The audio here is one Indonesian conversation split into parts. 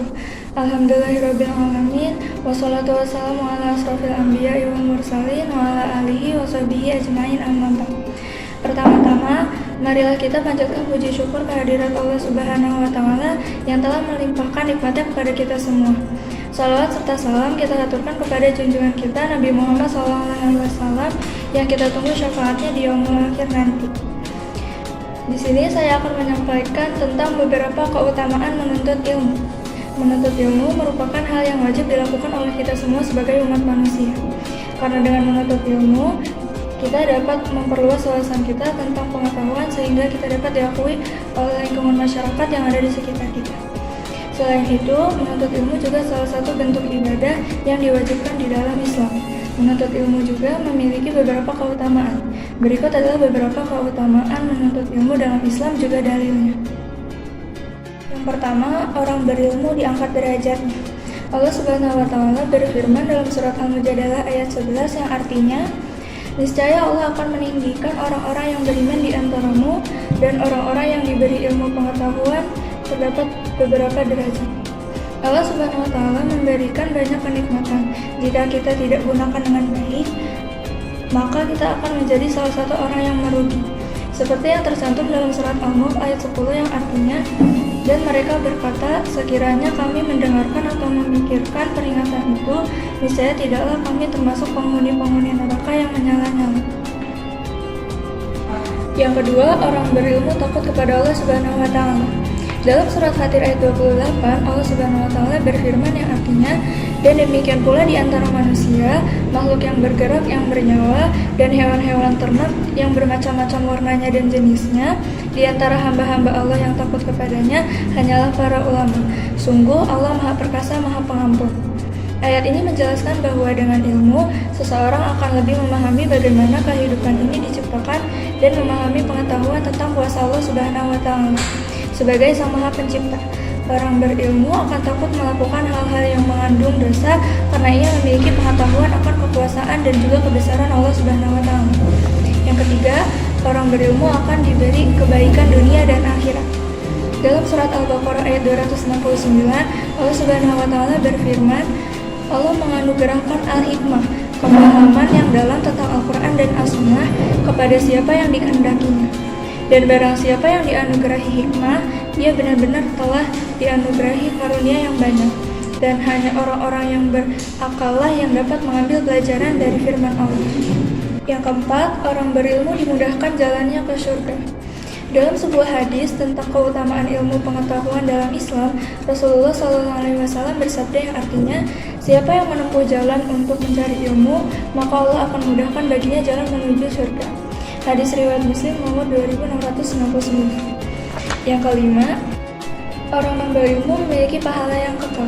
wabarakatuh. Alhamdulillahirrabbilalamin. Wassalatu wassalamu ala asrofil anbiya wal mursalin wa ala alihi wa sahbihi ajma'in amma ba'd. Pertama-tama, marilah kita panjatkan puji syukur kehadirat Allah Subhanahu wa Ta'ala yang telah melimpahkan nikmatnya kepada kita semua. Salawat serta salam kita aturkan kepada junjungan kita Nabi Muhammad SAW yang kita tunggu syafaatnya di yaumul akhir nanti. Di sini saya akan menyampaikan tentang beberapa keutamaan menuntut ilmu. Menuntut ilmu merupakan hal yang wajib dilakukan oleh kita semua sebagai umat manusia. Karena dengan menuntut ilmu, kita dapat memperluas wawasan kita tentang pengetahuan sehingga kita dapat diakui oleh lingkungan masyarakat yang ada di sekitar kita. Selain itu, menuntut ilmu juga salah satu bentuk ibadah yang diwajibkan di dalam Islam. Menuntut ilmu juga memiliki beberapa keutamaan. Berikut adalah beberapa keutamaan menuntut ilmu dalam Islam juga dalilnya. Yang pertama, orang berilmu diangkat derajatnya. Allah Subhanahu wa Ta'ala berfirman dalam surat Al-Mujadalah ayat 11 yang artinya, niscaya Allah akan meninggikan orang-orang yang beriman di antaramu dan orang-orang yang diberi ilmu pengetahuan terdapat beberapa derajat. Allah Subhanahu wa Ta'ala memberikan banyak kenikmatan. Jika kita tidak gunakan dengan baik, maka kita akan menjadi salah satu orang yang merugi. Seperti yang tercantum dalam surat Al-Mulk ayat 10 yang artinya, dan mereka berkata, sekiranya kami mendengarkan atau memikirkan peringatan itu, niscaya tidaklah kami termasuk penghuni-penghuni neraka yang menyala-nyala. Yang kedua, orang berilmu takut kepada Allah Subhanahu wa Ta'ala. Dalam surat Fatir ayat 28, Allah Subhanahu wa Ta'ala berfirman yang artinya, dan demikian pula di antara manusia, makhluk yang bergerak, yang bernyawa, dan hewan-hewan ternak yang bermacam-macam warnanya dan jenisnya, di antara hamba-hamba Allah yang takut kepadanya hanyalah para ulama. Sungguh Allah Maha Perkasa, Maha Pengampun. Ayat ini menjelaskan bahwa dengan ilmu, seseorang akan lebih memahami bagaimana kehidupan ini diciptakan dan memahami pengetahuan tentang kuasa Allah Subhanahu wa Ta'ala. Sebagai Sang Maha Pencipta, orang berilmu akan takut melakukan hal-hal yang mengandung dosa karena ia memiliki pengetahuan akan kekuasaan dan juga kebesaran Allah Subhanahu wa Ta'ala. Yang ketiga, orang berilmu akan diberi kebaikan dunia dan akhirat. Dalam surat Al-Baqarah ayat 269, Allah Subhanahu wa Ta'ala berfirman, Allah menganugerahkan al-hikmah, pemahaman yang dalam tentang Al-Quran dan As-Sunnah kepada siapa yang dikehendakinya. Dan barang siapa yang dianugerahi hikmah, dia benar-benar telah dianugerahi karunia yang banyak. Dan hanya orang-orang yang berakallah yang dapat mengambil pelajaran dari firman Allah. Yang keempat, orang berilmu dimudahkan jalannya ke surga. Dalam sebuah hadis tentang keutamaan ilmu pengetahuan dalam Islam, Rasulullah SAW bersabda yang artinya, siapa yang menempuh jalan untuk mencari ilmu, maka Allah akan mudahkan baginya jalan menuju surga. Hadis riwayat Muslim nomor 2699. Yang kelima, orang yang berilmu memiliki pahala yang kekal.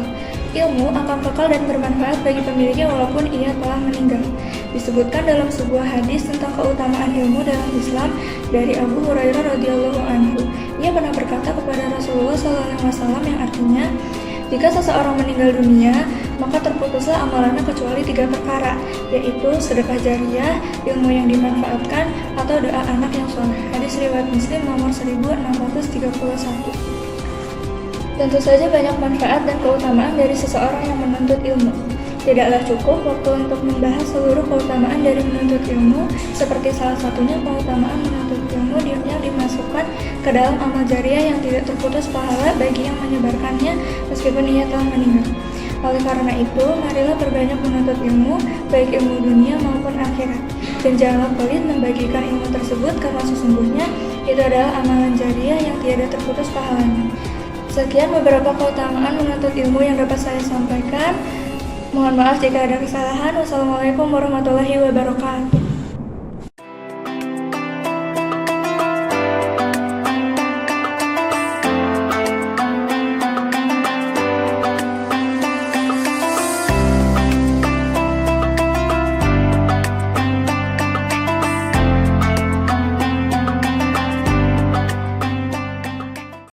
Ilmu akan kekal dan bermanfaat bagi pemiliknya walaupun ia telah meninggal. Disebutkan dalam sebuah hadis tentang keutamaan ilmu dalam Islam dari Abu Hurairah radhiyallahu anhu. Ia pernah berkata kepada Rasulullah SAW yang artinya, jika seseorang meninggal dunia, maka terputuslah amalannya kecuali 3 perkara, yaitu sedekah jariyah, ilmu yang dimanfaatkan, atau doa anak yang soleh. Hadis riwayat Muslim nomor 1631. Tentu saja banyak manfaat dan keutamaan dari seseorang yang menuntut ilmu. Tidaklah cukup waktu untuk membahas seluruh keutamaan dari menuntut ilmu, seperti salah satunya keutamaan menuntut ilmu yang dimasukkan ke dalam amal jariah yang tidak terputus pahala bagi yang menyebarkannya meskipun ia telah meninggal. Oleh karena itu, marilah perbanyak menuntut ilmu, baik ilmu dunia maupun akhirat. Dan janganlah pelit membagikan ilmu tersebut karena sesungguhnya itu adalah amalan jariah yang tiada terputus pahalanya. Sekian beberapa keutamaan menuntut ilmu yang dapat saya sampaikan. Mohon maaf jika ada kesalahan. Wassalamualaikum warahmatullahi wabarakatuh.